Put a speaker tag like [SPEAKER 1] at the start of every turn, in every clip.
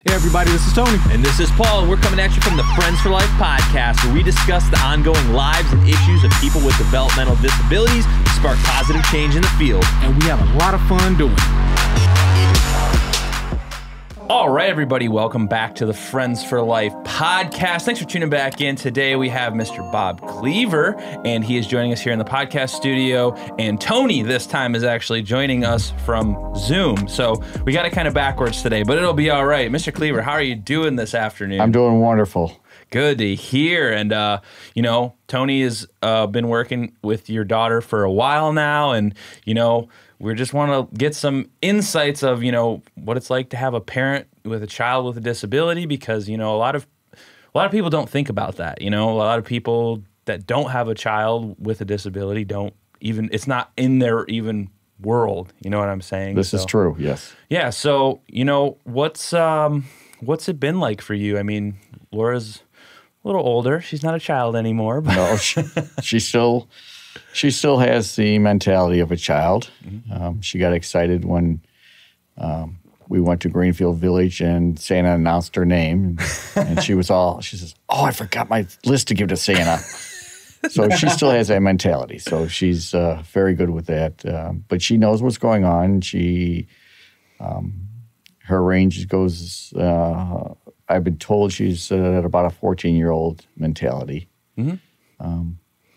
[SPEAKER 1] Hey everybody, this is Tony.
[SPEAKER 2] And this is Paul, and we're coming at you from the Friends for Life podcast, where we discuss the ongoing lives and issues of people with developmental disabilities to spark positive change in the field.
[SPEAKER 1] And we have a lot of fun doing it.
[SPEAKER 2] All right, everybody, welcome back to the Friends for Life podcast. Thanks for tuning back in. Today we have Mr. Bob Klever, and he is joining us here in the podcast studio. And Tony, this time, is actually joining us from Zoom. So we got it kind of backwards today, but it'll be all right. Mr. Klever, how are you doing this afternoon?
[SPEAKER 3] I'm doing wonderful.
[SPEAKER 2] Good to hear. And, Tony has been working with your daughter for a while now, and, we just want to get some insights of, what it's like to have a parent with a child with a disability, because, a lot of people don't think about that. A lot of people that don't have a child with a disability it's not in their even world. You know what I'm saying?
[SPEAKER 3] This is true. Yes.
[SPEAKER 2] Yeah. So, what's it been like for you? I mean, Laura's a little older. She's not a child anymore. But
[SPEAKER 3] no, she still has the mentality of a child. Mm-hmm. She got excited when we went to Greenfield Village and Santa announced her name. And she says, "Oh, I forgot my list to give to Santa." So she still has that mentality. So she's very good with that. But she knows what's going on. Her range goes, I've been told she's at about a 14-year-old mentality. Mm-hmm.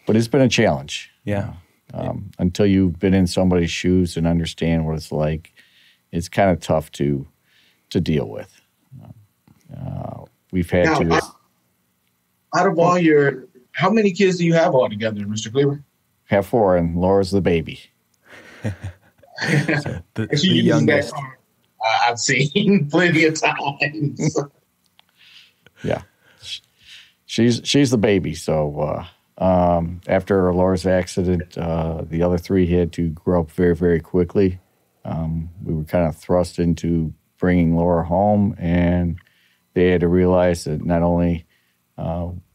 [SPEAKER 3] But it's been a challenge.
[SPEAKER 2] Yeah.
[SPEAKER 3] Until you've been in somebody's shoes and understand what it's like, it's kind of tough to deal with. We've had to.
[SPEAKER 4] Out of all how many kids do you have altogether, Mr. Klever?
[SPEAKER 3] Have 4, and Laura's the baby.
[SPEAKER 2] So the youngest.
[SPEAKER 4] I've seen plenty of times.
[SPEAKER 3] Yeah. She's the baby, so... after Laura's accident, the other 3 had to grow up very, very quickly. We were kind of thrust into bringing Laura home, and they had to realize that not only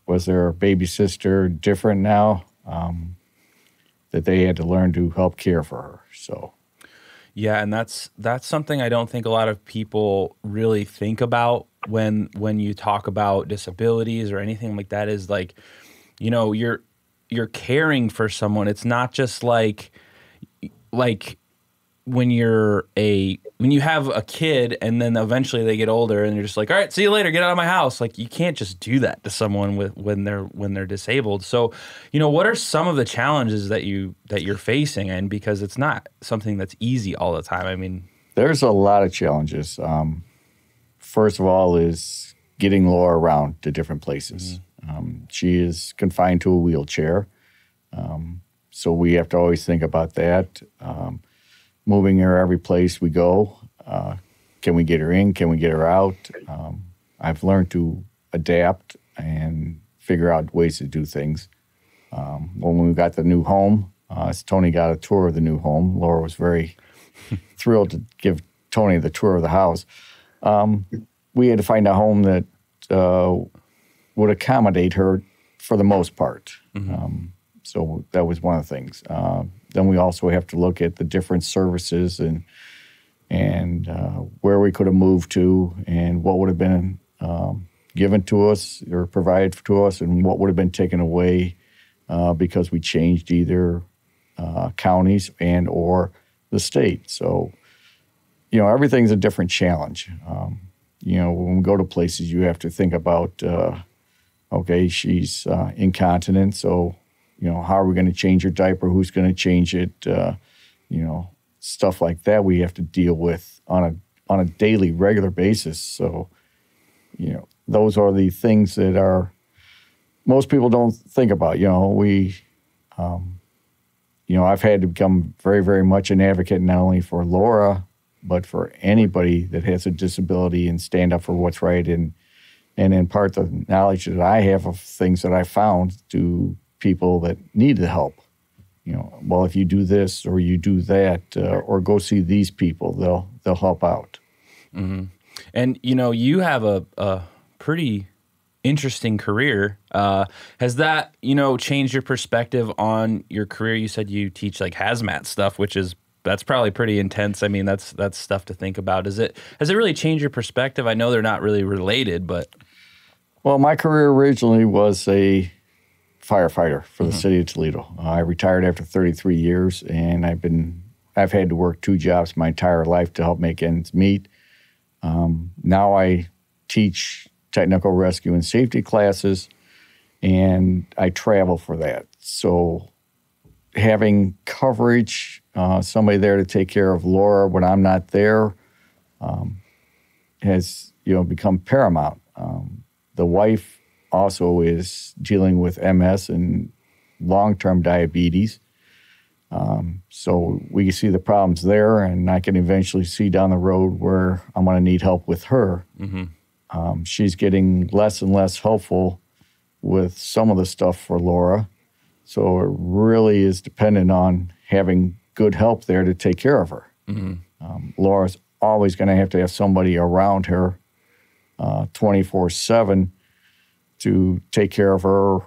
[SPEAKER 3] was their baby sister different now, that they had to learn to help care for her. So,
[SPEAKER 2] yeah, and that's something I don't think a lot of people really think about when you talk about disabilities or anything like that. Is like, you're caring for someone. It's not just like when you have a kid and then eventually they get older and you're just like, all right, see you later, get out of my house. Like, you can't just do that to someone when they're disabled. So, what are some of the challenges that you're facing? And because it's not something that's easy all the time. I mean,
[SPEAKER 3] there's a lot of challenges. First of all is getting Laura around to different places. Mm-hmm. She is confined to a wheelchair, so we have to always think about that. Moving her every place we go. Can we get her in? Can we get her out? I've learned to adapt and figure out ways to do things. When we got the new home, Tony got a tour of the new home. Laura was very thrilled to give Tony the tour of the house. We had to find a home that would accommodate her for the most part. Mm-hmm. So that was one of the things. Then we also have to look at the different services and where we could have moved to and what would have been given to us or provided to us and what would have been taken away because we changed either counties and or the state. So, everything's a different challenge. When we go to places, you have to think about, okay, she's incontinent, so, how are we going to change her diaper? Who's going to change it? Stuff like that we have to deal with on a daily, regular basis. So, those are the things that most people don't think about. I've had to become very, very much an advocate not only for Laura, but for anybody that has a disability and stand up for what's right and impart the knowledge that I have of things that I found to people that need the help. Well, if you do this or you do that or go see these people, they'll help out.
[SPEAKER 2] Mm-hmm. And, you have a pretty interesting career. Has that, changed your perspective on your career? You said you teach like hazmat stuff, which is that's probably pretty intense. I mean, that's stuff to think about. Has it really changed your perspective? I know they're not really related, but.
[SPEAKER 3] Well, my career originally was a firefighter for the city of Toledo. I retired after 33 years, and I've had to work 2 jobs my entire life to help make ends meet. Now I teach technical rescue and safety classes, and I travel for that. So having coverage, somebody there to take care of Laura when I'm not there, has become paramount. The wife also is dealing with MS and long-term diabetes. So we see the problems there, and I can eventually see down the road where I'm going to need help with her. She's getting less and less helpful with some of the stuff for Laura. So it really is dependent on having good help there to take care of her. Laura's always going to have somebody around her 24/7 to take care of her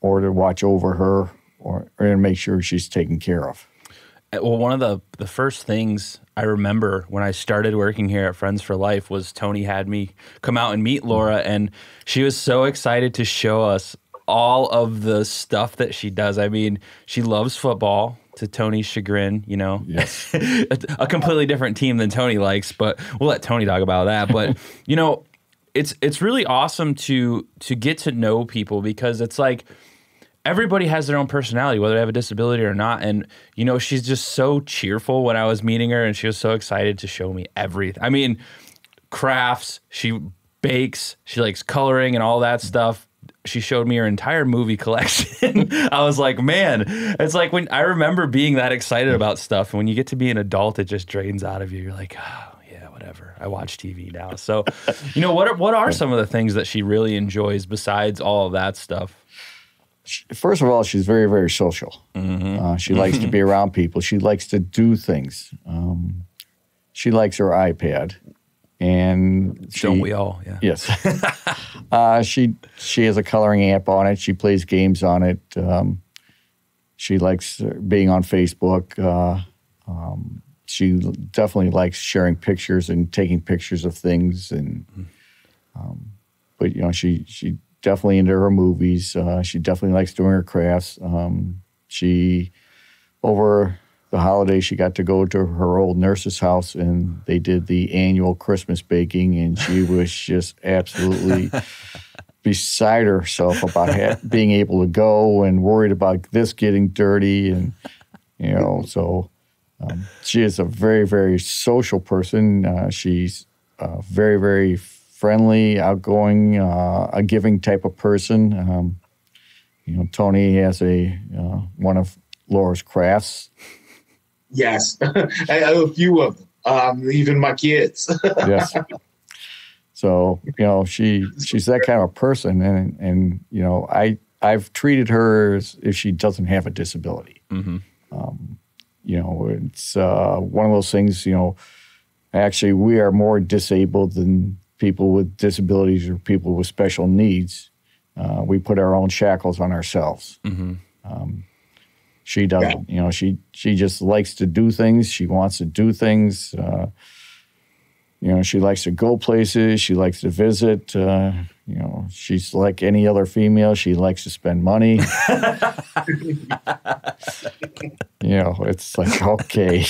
[SPEAKER 3] or to watch over her or to make sure she's taken care of.
[SPEAKER 2] Well, one of the first things I remember when I started working here at Friends for Life was Tony had me come out and meet Laura, and she was so excited to show us all of the stuff that she does. I mean, she loves football, to Tony's chagrin,
[SPEAKER 3] Yes.
[SPEAKER 2] a completely different team than Tony likes, but we'll let Tony talk about that. But, it's really awesome to get to know people, because it's like everybody has their own personality, whether they have a disability or not. And, she's just so cheerful when I was meeting her, and she was so excited to show me everything. I mean, crafts, she bakes, she likes coloring and all that stuff. She showed me her entire movie collection. I was like, man, it's like when I remember being that excited about stuff, and when you get to be an adult, it just drains out of you. You're like, oh, yeah, whatever. I watch TV now. So, what are some of the things that she really enjoys besides all of that stuff?
[SPEAKER 3] First of all, she's very, very social. She likes to be around people. She likes to do things. She likes her iPad. And
[SPEAKER 2] don't we all? Yeah.
[SPEAKER 3] Yes. She has a coloring app on it. She plays games on it. She likes being on Facebook. She definitely likes sharing pictures and taking pictures of things. And but she definitely into her movies. She definitely likes doing her crafts. She over the holiday, she got to go to her old nurse's house, and they did the annual Christmas baking, and she was just absolutely beside herself about being able to go and worried about this getting dirty. And, so she is a very, very social person. She's very, very friendly, outgoing, a giving type of person. Tony has one of Laura's crafts.
[SPEAKER 4] Yes, I have a few of them, even my kids.
[SPEAKER 3] Yes. So, she's that kind of person. And I've treated her as if she doesn't have a disability. It's one of those things, actually we are more disabled than people with disabilities or people with special needs. We put our own shackles on ourselves. She doesn't. She just likes to do things. She wants to do things. She likes to go places. She likes to visit. She's like any other female. She likes to spend money. It's like, okay,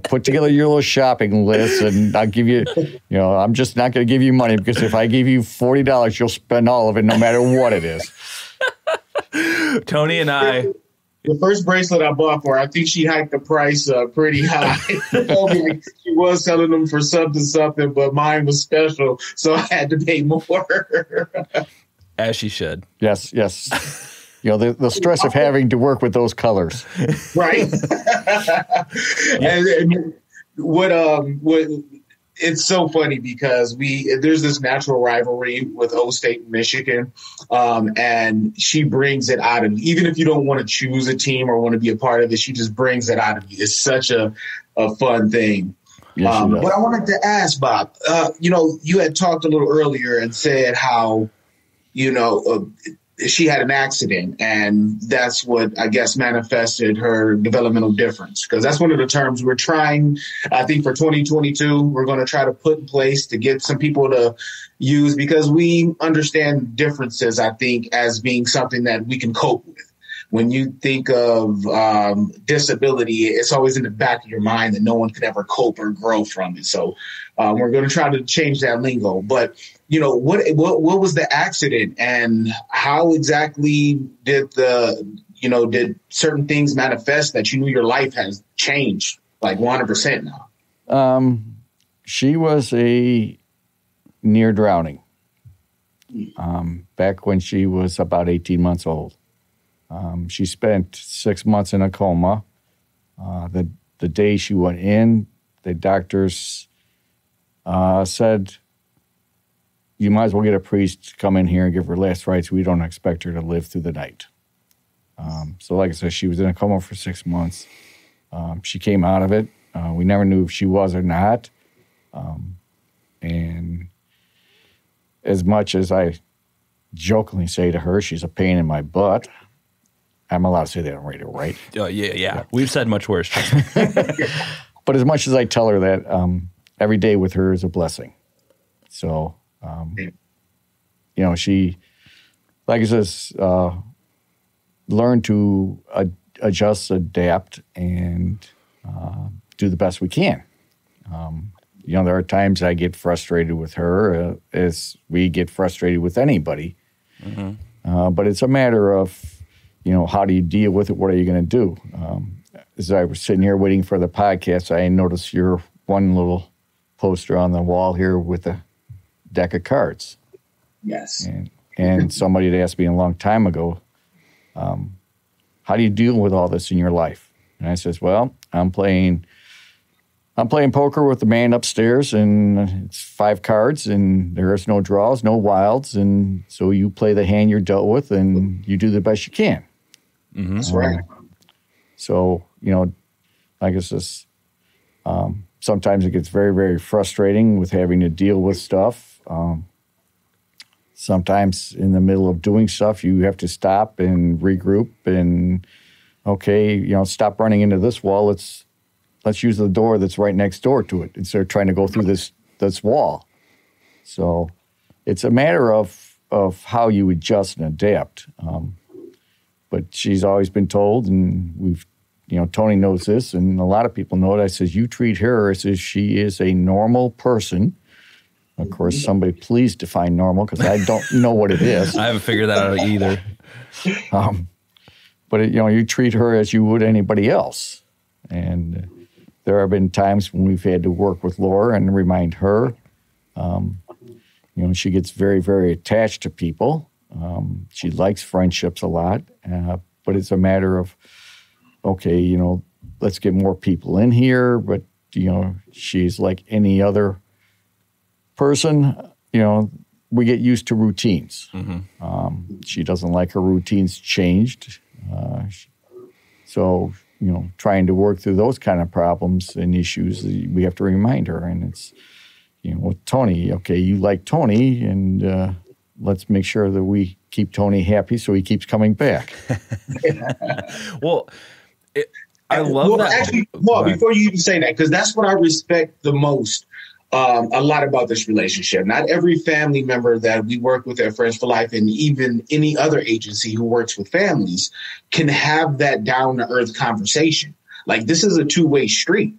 [SPEAKER 3] put together your little shopping list, and I'll give you, I'm just not going to give you money, because if I give you $40, you'll spend all of it no matter what it is.
[SPEAKER 2] Tony and I...
[SPEAKER 4] The first bracelet I bought for her, I think she hiked the price pretty high. She was selling them for something, but mine was special, so I had to pay more.
[SPEAKER 2] As she should.
[SPEAKER 3] Yes. The stress of having to work with those colors.
[SPEAKER 4] Right. And what it's so funny because there's this natural rivalry with O State, Michigan, and she brings it out of you. Even if you don't want to choose a team or want to be a part of it, she just brings it out of you. It's such a fun thing.
[SPEAKER 3] Yes,
[SPEAKER 4] but I wanted to ask, you had talked a little earlier and said how, she had an accident, and that's what I guess manifested her developmental difference. Because that's one of the terms we're trying, I think, for 2022, we're going to try to put in place to get some people to use, because we understand differences, I think, as being something that we can cope with. When you think of disability, it's always in the back of your mind that no one could ever cope or grow from it. So we're going to try to change that lingo. But, what was the accident, and how exactly did did certain things manifest that you knew your life has changed like 100% now?
[SPEAKER 3] She was a near drowning back when she was about 18 months old. She spent 6 months in a coma. The day she went in, the doctors said, you might as well get a priest to come in here and give her last rites. We don't expect her to live through the night. So like I said, she was in a coma for 6 months. She came out of it. We never knew if she was or not. And as much as I jokingly say to her, she's a pain in my butt, I'm allowed to say that on radio, right?
[SPEAKER 2] Yeah. We've said much worse.
[SPEAKER 3] But as much as I tell her that, every day with her is a blessing. So, she, like I says, learn to adjust, adapt, and do the best we can. There are times I get frustrated with her, as we get frustrated with anybody. Mm-hmm. But it's a matter of, how do you deal with it? What are you going to do? As I was sitting here waiting for the podcast, I noticed your one little poster on the wall here with a deck of cards.
[SPEAKER 4] Yes.
[SPEAKER 3] And somebody had asked me a long time ago, how do you deal with all this in your life? And I says, well, I'm playing poker with the man upstairs, and it's 5 cards, and there's no draws, no wilds, and so you play the hand you're dealt with, and you do the best you can.
[SPEAKER 4] Mm-hmm. That's right.
[SPEAKER 3] So, like I says, sometimes it gets very, very frustrating with having to deal with stuff. Sometimes in the middle of doing stuff, you have to stop and regroup and, stop running into this wall. Let's use the door that's right next door to it instead of trying to go through this wall. So it's a matter of how you adjust and adapt. But she's always been told, and Tony knows this, and a lot of people know it. I says, you treat her as if she is a normal person. Of course, somebody please define normal, because I don't know what it is.
[SPEAKER 2] I haven't figured that out either.
[SPEAKER 3] But you treat her as you would anybody else. And there have been times when we've had to work with Laura and remind her. She gets very, very attached to people. She likes friendships a lot, but it's a matter of, okay, let's get more people in here. But, she's like any other person, we get used to routines. Mm-hmm. She doesn't like her routines changed. So, trying to work through those kind of problems and issues, we have to remind her. And it's, with Tony, okay, you like Tony, and let's make sure that we keep Tony happy so he keeps coming back.
[SPEAKER 2] Well, I love that.
[SPEAKER 4] Actually, well, before you even say that, because that's what I respect the most a lot about this relationship. Not every family member that we work with at Friends for Life, and even any other agency who works with families, can have that down-to-earth conversation. Like, this is a two-way street.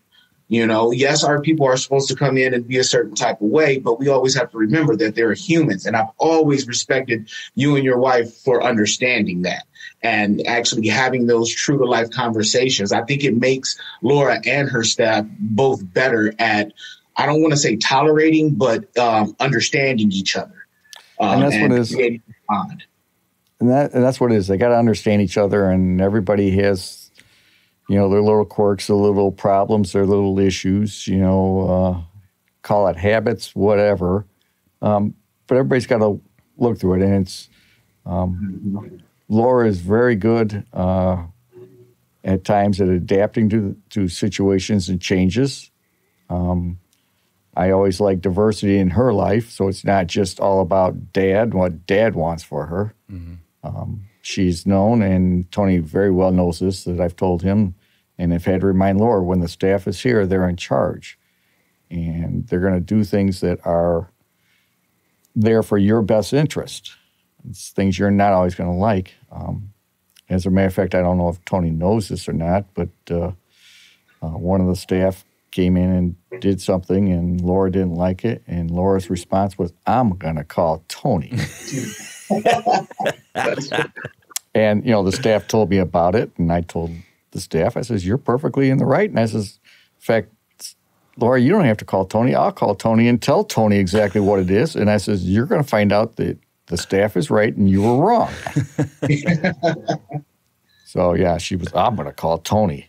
[SPEAKER 4] Yes, our people are supposed to come in and be a certain type of way, but we always have to remember that they're humans. And I've always respected you and your wife for understanding that and actually having those true to life conversations. I think it makes Laura and her staff both better at, I don't want to say tolerating, but understanding each other.
[SPEAKER 3] And that's what it is. And that's what it is. They got to understand each other, and everybody has, their little quirks, their little problems, their little issues, call it habits, whatever. But everybody's got to look through it. And it's, Laura is very good at times at adapting to situations and changes. I always like diversity in her life, so it's not just all about Dad, what Dad wants for her. Mm-hmm. She's known, and Tony very well knows this, that I've told him, and I've had to remind Laura, when the staff is here, they're in charge. And they're going to do things that are there for your best interest. It's things you're not always going to like. As a matter of fact, I don't know if Tony knows this or not, but one of the staff came in and did something, and Laura didn't like it, and Laura's response was, "I'm going to call Tony." And, the staff told me about it, and I told the staff, I says, "You're perfectly in the right." And I says, "In fact, Laura, you don't have to call Tony. I'll call Tony and tell Tony exactly what it is." And I says, "You're going to find out that the staff is right and you were wrong." So, yeah, she was, "I'm going to call Tony."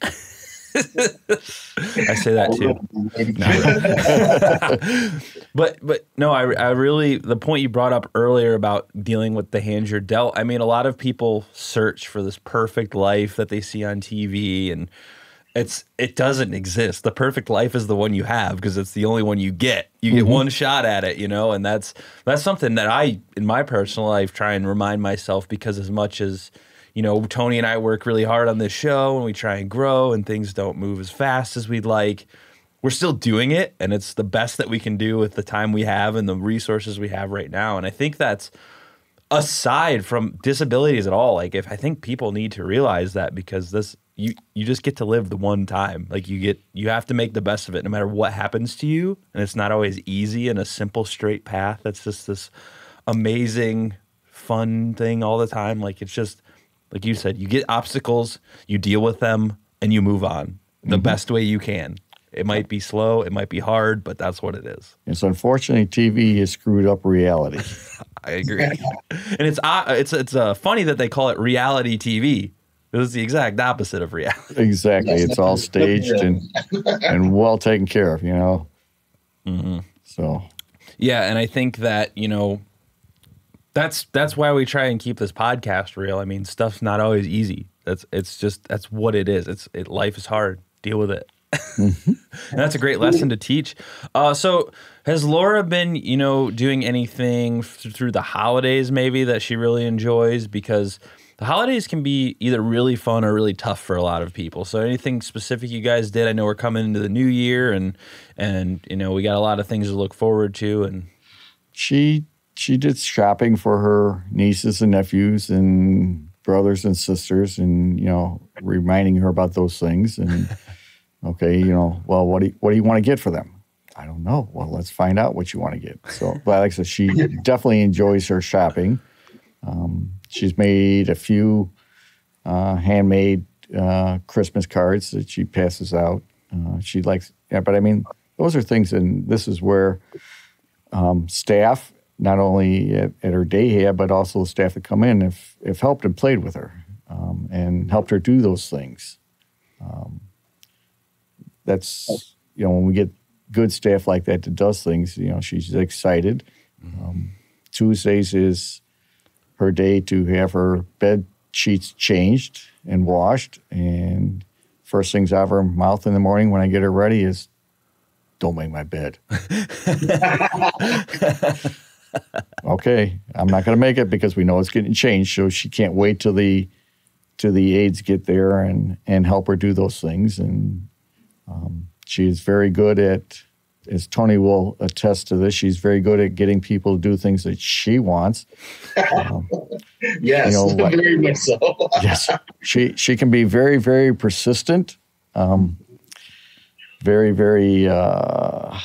[SPEAKER 2] I say that too. But no, I really, the point you brought up earlier about dealing with the hand you're dealt. I mean, a lot of people search for this perfect life that they see on TV, and it doesn't exist. The perfect life is the one you have, because it's the only one you get. You get one shot at it, and that's something that I, in my personal life, try and remind myself, because as much as, Tony and I work really hard on this show and we try and grow and things don't move as fast as we'd like, we're still doing it, and it's the best that we can do with the time we have and the resources we have right now. And I think that's, aside from disabilities at all, I think people need to realize that, because this, you just get to live the one time. Like, you have to make the best of it no matter what happens to you. And it's not always easy and a simple straight path. That's just this amazing, fun thing all the time. Like, it's just, like you said, you get obstacles, you deal with them, and you move on the best way you can. It might be slow, it might be hard, but that's what it is.
[SPEAKER 3] It's unfortunately, TV has screwed up reality.
[SPEAKER 2] I agree. And it's funny that they call it reality TV. It was the exact opposite of reality.
[SPEAKER 3] Exactly. It's all staged and well taken care of, So. Yeah,
[SPEAKER 2] and I think that, that's why we try and keep this podcast real. I mean, stuff's not always easy. That's what it is. Life is hard. Deal with it. And that's a great lesson to teach. So has Laura been, doing anything through the holidays maybe that she really enjoys? Because the holidays can be either really fun or really tough for a lot of people. So anything specific you guys did? I know we're coming into the new year, and we got a lot of things to look forward to. And
[SPEAKER 3] she did shopping for her nieces and nephews and brothers and sisters, and reminding her about those things. And okay, well, what do you want to get for them? I don't know. Well, let's find out what you want to get. So, but like I said, she definitely enjoys her shopping. She's made a few handmade Christmas cards that she passes out. She likes, but I mean, those are things, and this is where staff, not only at her day but also the staff that come in, have helped and played with her and helped her do those things. That's, when we get good staff like that does things, she's excited. Tuesdays is her day to have her bed sheets changed and washed. And first things out of her mouth in the morning when I get her ready is, "Don't make my bed." Okay, I'm not going to make it because we know it's getting changed. So she can't wait till the aides get there and help her do those things. And she is very good at, as Tony will attest to this, she's very good at getting people to do things that she wants.
[SPEAKER 4] Yes, very much so.
[SPEAKER 3] Yes, she can be very, very persistent. Very, very, I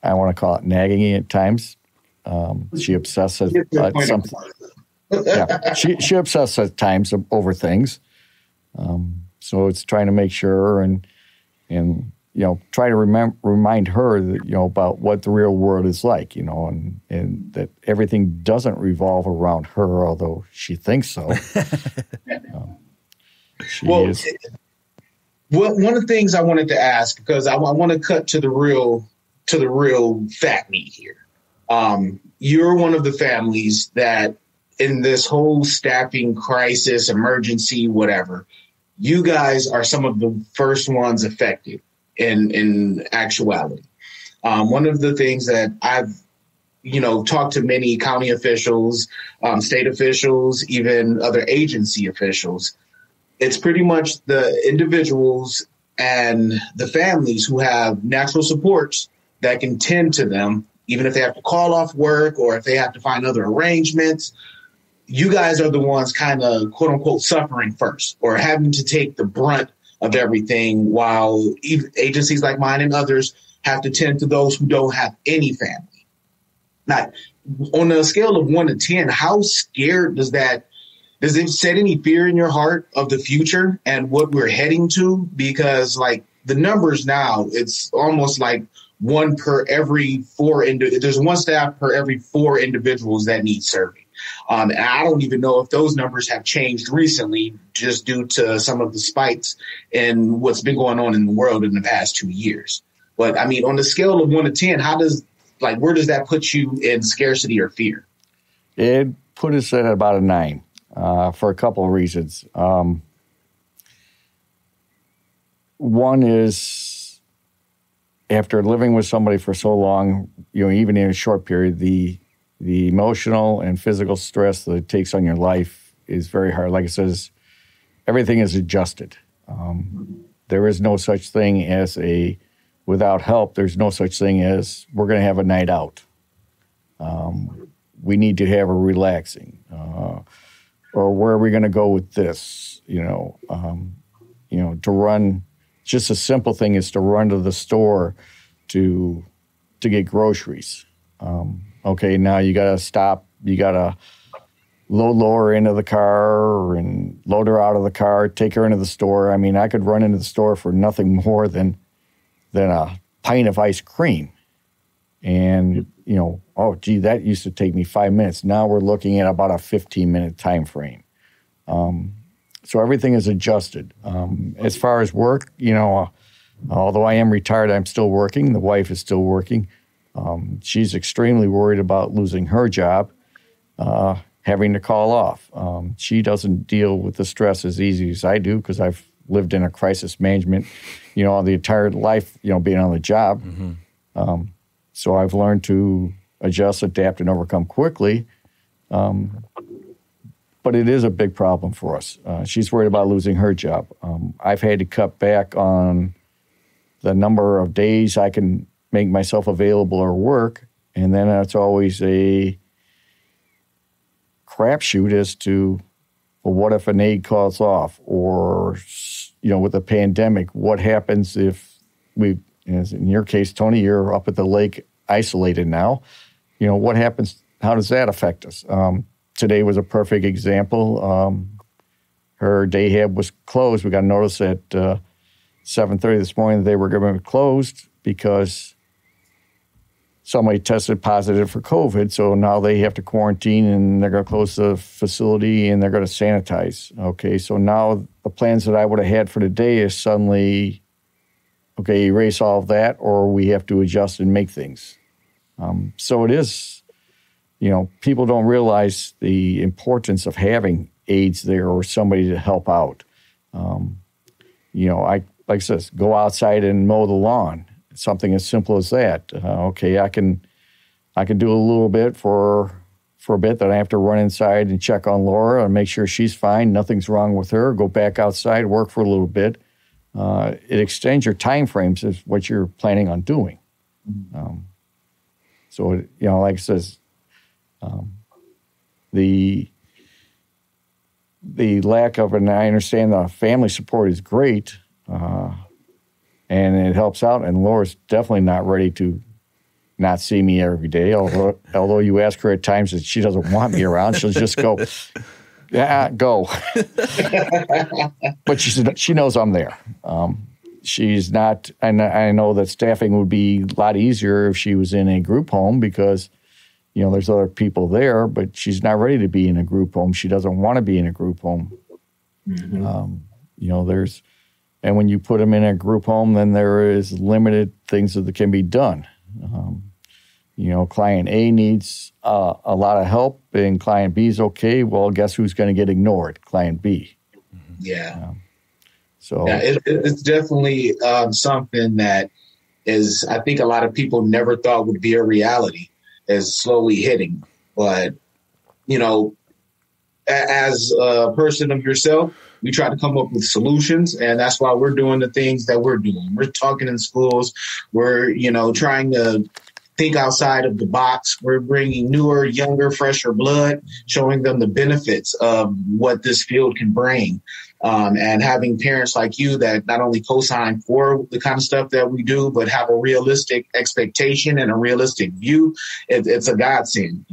[SPEAKER 3] want to call it nagging at times. She obsesses at something. Yeah, she obsesses at times over things. So it's trying to make sure and try to remind her that, about what the real world is like, and that everything doesn't revolve around her, although she thinks so.
[SPEAKER 4] One of the things I wanted to ask, because I want to cut to the real fat meat here. You're one of the families that, in this whole staffing crisis, emergency, whatever, you guys are some of the first ones affected in actuality. One of the things that talked to many county officials, state officials, even other agency officials. It's pretty much the individuals and the families who have natural supports that can tend to them, even if they have to call off work or if they have to find other arrangements. You guys are the ones kind of, quote unquote, suffering first or having to take the brunt of everything, while agencies like mine and others have to tend to those who don't have any family. Now, on a scale of 1 to 10, how scared does it set any fear in your heart of the future and what we're heading to? Because like the numbers now, it's almost like one per every four. There's one staff per every 4 individuals that need serving. And I don't even know if those numbers have changed recently, just due to some of the spikes in what's been going on in the world in the past 2 years. But I mean, on the scale of 1 to 10, where does that put you in scarcity or fear?
[SPEAKER 3] It put us at about a 9 for a couple of reasons. One is, after living with somebody for so long, even in a short period, the emotional and physical stress that it takes on your life is very hard. Like it says, everything is adjusted. There is no such thing as without help, there's no such thing as we're going to have a night out. We need to have a relaxing, or where are we going to go with this? To run, just a simple thing is to run to the store to get groceries. Okay, now you got to stop. You got to load Laura into the car and load her out of the car, take her into the store. I mean, I could run into the store for nothing more than a pint of ice cream. And, oh, gee, that used to take me 5 minutes. Now we're looking at about a 15-minute time frame. So everything is adjusted. As far as work, although I am retired, I'm still working. The wife is still working. She's extremely worried about losing her job, having to call off. She doesn't deal with the stress as easy as I do because I've lived in a crisis management, the entire life, being on the job. Mm-hmm. So I've learned to adjust, adapt, and overcome quickly. But it is a big problem for us. She's worried about losing her job. I've had to cut back on the number of days I can make myself available or work, and then it's always a crapshoot as to, well, what if an aide calls off, or with the pandemic, what happens if as in your case, Tony, you're up at the lake isolated now. What happens? How does that affect us? Today was a perfect example. Her day hab was closed. We got a notice at 7:30 this morning that they were going to be closed because somebody tested positive for COVID. So now they have to quarantine and they're going to close the facility and they're going to sanitize. Okay, so now the plans that I would have had for the day is suddenly, okay, erase all of that, or we have to adjust and make things. So it is, people don't realize the importance of having aides there or somebody to help out. Like I said, go outside and mow the lawn. Something as simple as that. Okay, I can do a little bit for a bit, then I have to run inside and check on Laura and make sure she's fine, nothing's wrong with her, go back outside, work for a little bit. It extends your time frames of what you're planning on doing. So, like I says, the lack of, and I understand the family support is great, and it helps out. And Laura's definitely not ready to not see me every day. Although you ask her at times that she doesn't want me around, she'll just go, yeah, go. But she knows I'm there. She's not, and I know that staffing would be a lot easier if she was in a group home because, there's other people there, but she's not ready to be in a group home. She doesn't want to be in a group home. Mm-hmm. And when you put them in a group home, then there is limited things that can be done. Client A needs a lot of help, and client B is okay. Well, guess who's going to get ignored? Client B.
[SPEAKER 4] Yeah. It's definitely something that is, I think a lot of people never thought would be a reality. is slowly hitting. But, you know, as a person of yourself, we try to come up with solutions, and that's why we're doing the things that we're doing. We're talking in schools. We're, you know, trying to think outside of the box. We're bringing newer, younger, fresher blood, showing them the benefits of what this field can bring. And having parents like you that not only co-sign for the kind of stuff that we do, but have a realistic expectation and a realistic view, it's a godsend.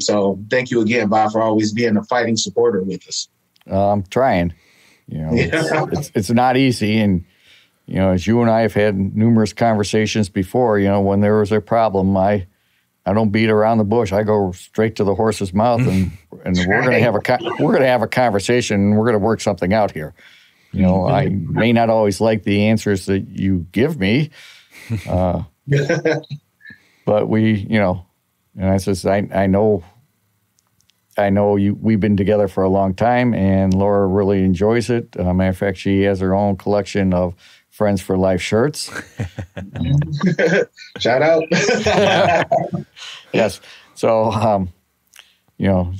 [SPEAKER 4] So thank you again, Bob, for always being a fighting supporter with us.
[SPEAKER 3] I'm trying. You know, it's not easy. And, you know, as you and I have had numerous conversations before, you know, when there was a problem, I don't beat around the bush. I go straight to the horse's mouth, and we're going to have a conversation, and we're going to work something out here. You know, I may not always like the answers that you give me, but we, you know, and I says, I know you. We've been together for a long time, and Laura really enjoys it. Matter of fact, she has her own collection of Friends for Life shirts.
[SPEAKER 4] Shout out.
[SPEAKER 3] Yes. So, you know,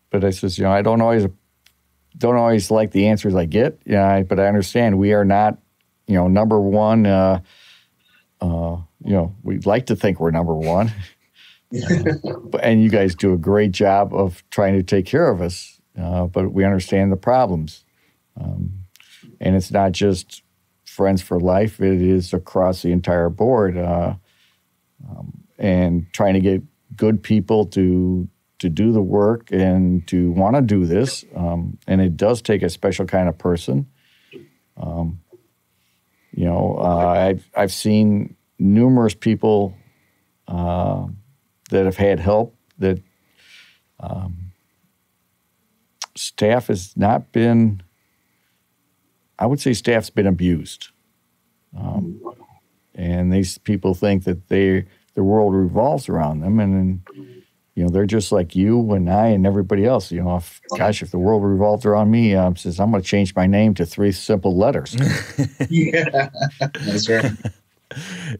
[SPEAKER 3] but I says, you know, I don't always like the answers I get. Yeah, but I understand we are not, you know, number one. You know, we'd like to think we're number one. And you guys do a great job of trying to take care of us. But we understand the problems. And it's not just Friends for Life. It is across the entire board. And trying to get good people to do the work and to want to do this. And it does take a special kind of person. You know, I've seen numerous people that have had help that staff has not been, I would say staff's been abused. And these people think that the world revolves around them, and you know, they're just like you and I and everybody else. You know, if the world revolved around me, says I'm going to change my name to 3 simple letters.
[SPEAKER 4] Yeah, that's right.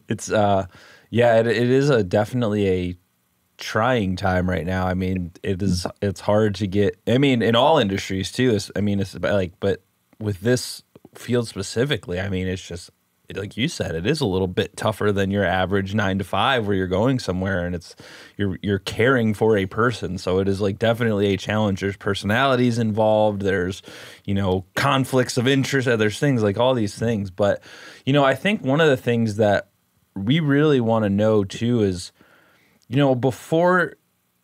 [SPEAKER 2] It's it is definitely a trying time right now. I mean, it's hard to get. I mean, in all industries too. It's like, but with this field specifically, I mean, it's just, like you said, it is a little bit tougher than your average 9 to 5 where you're going somewhere and it's you're caring for a person. So it is like definitely a challenge. There's personalities involved. There's, you know, conflicts of interest. There's things like all these things. But, you know, I think one of the things that we really want to know too is, you know, before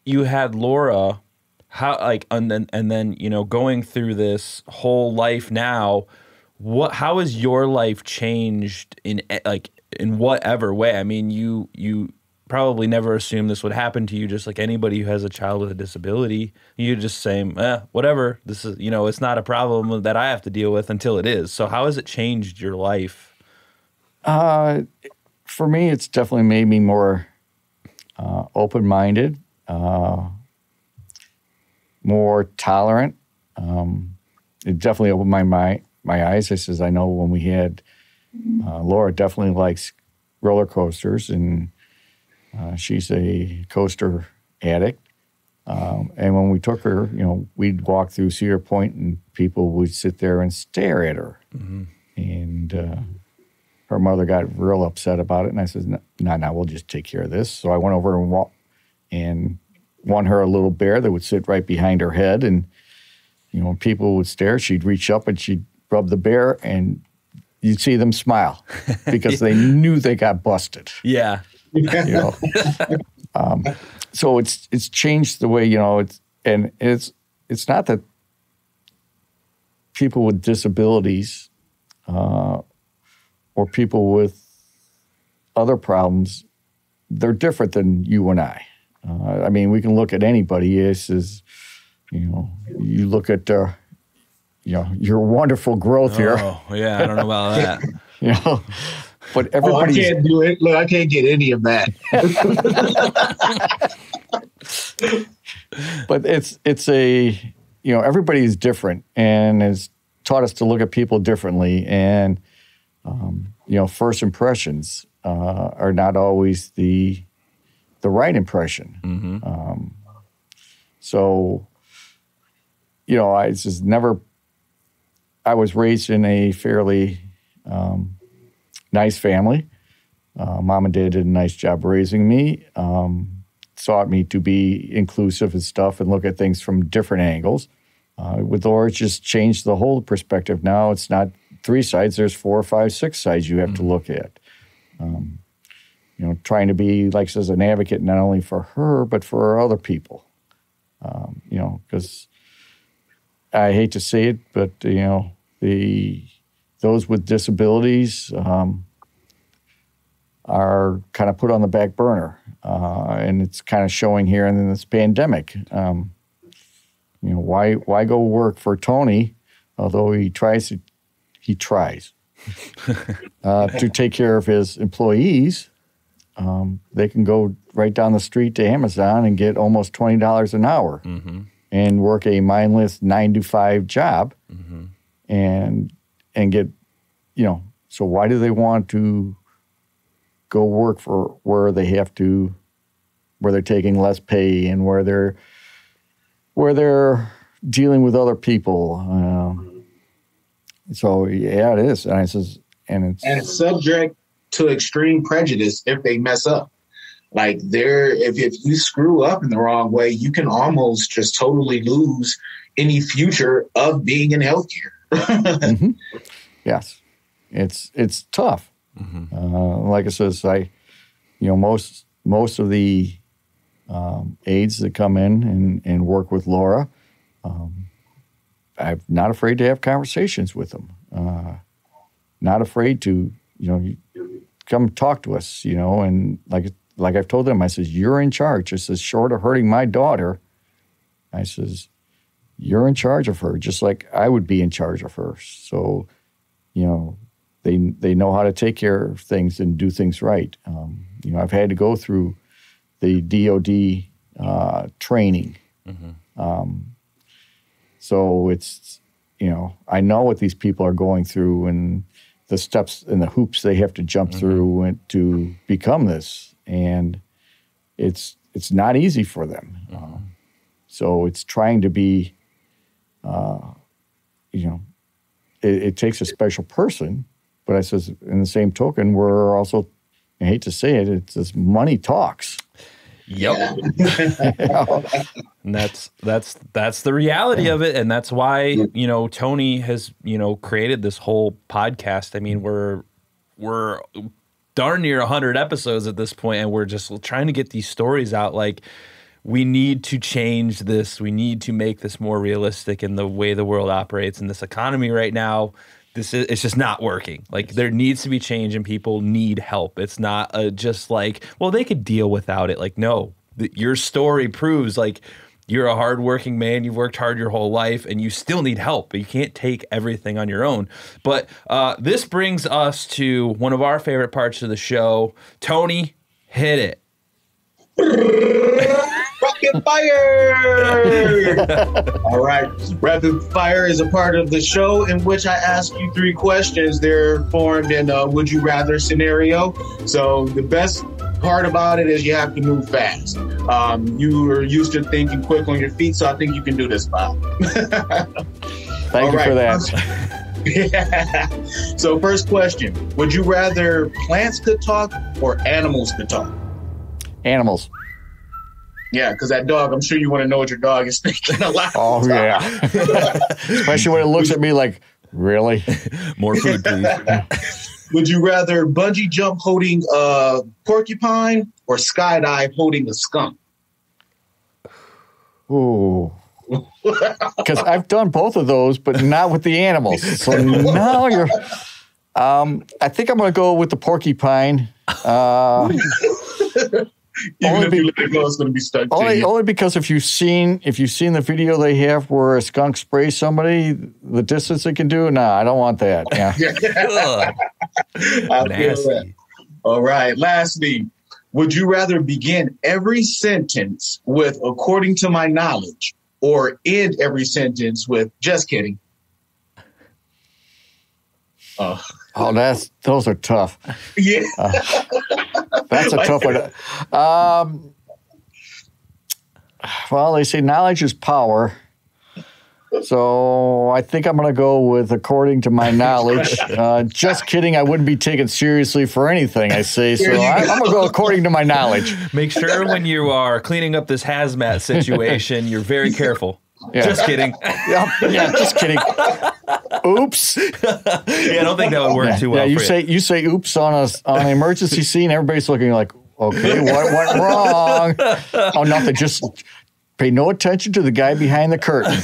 [SPEAKER 2] you had Laura, how, like, and then, you know, going through this whole life now, how has your life changed in whatever way? I mean, you probably never assumed this would happen to you, just like anybody who has a child with a disability. You just say, whatever, this is, you know, it's not a problem that I have to deal with until it is. So how has it changed your life?
[SPEAKER 3] For me, it's definitely made me more open-minded, more tolerant. It definitely opened my eyes. I says, I know when we had Laura definitely likes roller coasters, and she's a coaster addict. And when we took her, you know, we'd walk through Cedar Point, and people would sit there and stare at her. Mm-hmm. And her mother got real upset about it, and I said, no, we'll just take care of this. So I went over and won her a little bear that would sit right behind her head, and, you know, when people would stare, she'd reach up and she'd rub the bear, and you'd see them smile because they knew they got busted.
[SPEAKER 2] Yeah.
[SPEAKER 3] You know? So it's changed the way, you know, it's not that people with disabilities or people with other problems, they're different than you and I. I mean, we can look at anybody. This is, you know, you look at, you know, your wonderful growth here.
[SPEAKER 2] Oh, yeah, I don't know about that.
[SPEAKER 3] You know, but everybody.
[SPEAKER 4] I can't do it. Look, I can't get any of that.
[SPEAKER 3] But it's a, you know, everybody's different, and has taught us to look at people differently. And, you know, first impressions are not always the the right impression.
[SPEAKER 2] Mm-hmm.
[SPEAKER 3] So, I was raised in a fairly nice family. Mom and dad did a nice job raising me, taught me to be inclusive and stuff and look at things from different angles. With Laura, it's just changed the whole perspective. Now it's not 3 sides, there's 4, 5, 6 sides you have to look at. Trying to be, like I says, an advocate not only for her, but for other people. Because I hate to say it, but, those with disabilities are kind of put on the back burner. And it's kind of showing here in this pandemic. Why go work for Tony, although he tries to take care of his employees. They can go right down the street to Amazon and get almost $20 an hour and work a mindless 9-to-5 job and get, so why do they want to go work for where they're taking less pay and where they're dealing with other people? So yeah, it is. And
[SPEAKER 4] it's subject to extreme prejudice if they mess up. Like if you screw up in the wrong way, you can almost just totally lose any future of being in healthcare.
[SPEAKER 3] Yes, it's tough. Like I says, most of the aides that come in and work with Laura, I'm not afraid to have conversations with them. Not afraid to, come talk to us, and like I've told them, I says, you're in charge. I says, short of hurting my daughter, I says, you're in charge of her, just like I would be in charge of her. So, they know how to take care of things and do things right. I've had to go through the DOD training. So it's, I know what these people are going through and the steps and the hoops they have to jump through and to become this. And it's not easy for them. So it's trying to be, it takes a special person. But I says, in the same token, we're also, I hate to say it, it's this money talks.
[SPEAKER 2] Yep. And that's the reality of it. And that's why, Tony has, created this whole podcast. I mean, we're darn near 100 episodes at this point, and we're just trying to get these stories out. Like, we need to change this. We need to make this more realistic in the way the world operates in this economy right now. It's just not working. Like, there needs to be change and people need help. It's not just like, well, they could deal without it. Like, no, your story proves like you're a hardworking man. You've worked hard your whole life and you still need help. You can't take everything on your own. But this brings us to one of our favorite parts of the show. Tony, hit it.
[SPEAKER 4] Rapid fire! All right. Rapid fire is a part of the show in which I ask you 3 questions. They're formed in a would you rather scenario. So the best part about it is you have to move fast. You are used to thinking quick on your feet, so I think you can do this, Bob.
[SPEAKER 3] Thank you for that.
[SPEAKER 4] Yeah. So first question, would you rather plants could talk or animals could talk?
[SPEAKER 3] Animals.
[SPEAKER 4] Yeah, because that dog, I'm sure you want to know what your dog is thinking a lot.
[SPEAKER 3] Oh, yeah. Especially when it looks at me like, really?
[SPEAKER 2] More food, please.
[SPEAKER 4] Would you rather bungee jump holding a porcupine or skydive holding a skunk?
[SPEAKER 3] Ooh. Because I've done both of those, but not with the animals. So now you're... I think I'm going to go with the porcupine.
[SPEAKER 4] Even if you let it go, it's going to be stuck to you.
[SPEAKER 3] Only because if you've seen the video they have where a skunk sprays somebody, the distance it can do, I don't want that. Yeah.
[SPEAKER 2] Nasty.
[SPEAKER 4] All right. Lastly, would you rather begin every sentence with "according to my knowledge" or end every sentence with "just kidding"?
[SPEAKER 3] Those are tough.
[SPEAKER 4] Yeah.
[SPEAKER 3] That's a tough one. Well, they say knowledge is power. So I think I'm going to go with according to my knowledge. Just kidding. I wouldn't be taken seriously for anything I say. So I'm going to go according to my knowledge.
[SPEAKER 2] Make sure when you are cleaning up this hazmat situation, you're very careful. Yeah. Just kidding.
[SPEAKER 3] Yeah, just kidding. Oops.
[SPEAKER 2] Yeah, I don't think that would work too well.
[SPEAKER 3] Yeah, you say oops on an emergency scene. Everybody's looking like, okay, what went wrong? Oh, nothing. Just pay no attention to the guy behind the curtain.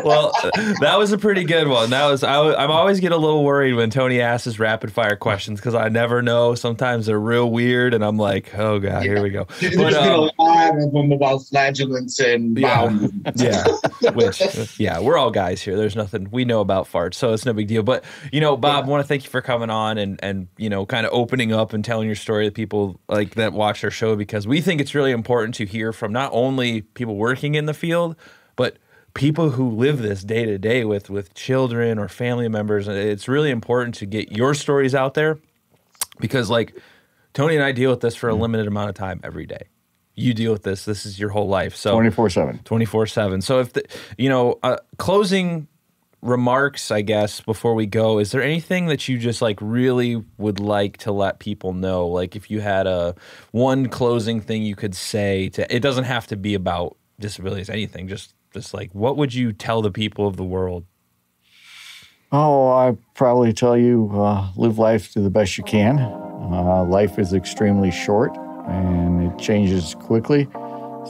[SPEAKER 2] Well, that was a pretty good one. I'm always get a little worried when Tony asks his rapid fire questions because I never know. Sometimes they're real weird, and I'm like, oh god, here we go.
[SPEAKER 4] There's been a lot of them about flagellants and bowel movements.
[SPEAKER 2] Yeah, we're all guys here. There's nothing we know about farts, so it's no big deal. But Bob, I want to thank you for coming on and kind of opening up and telling your story to people like that watch our show, because we think it's really important to hear from not only people working in the field, but people who live this day to day with children or family members. It's really important to get your stories out there, because like Tony and I deal with this for a limited amount of time every day. You deal with this. This is your whole life. So
[SPEAKER 3] 24/7.
[SPEAKER 2] 24/7. So if closing remarks, I guess, before we go, is there anything that you just like really would like to let people know? Like if you had one closing thing you could say it doesn't have to be about disabilities, anything, just like, what would you tell the people of the world?
[SPEAKER 3] Oh, I'd probably tell you, live life to the best you can. Life is extremely short and it changes quickly.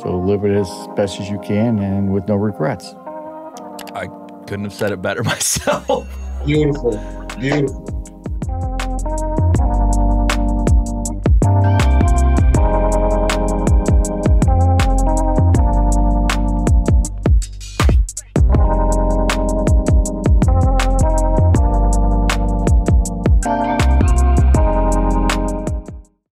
[SPEAKER 3] So live it as best as you can and with no regrets.
[SPEAKER 2] I couldn't have said it better myself.
[SPEAKER 4] Beautiful.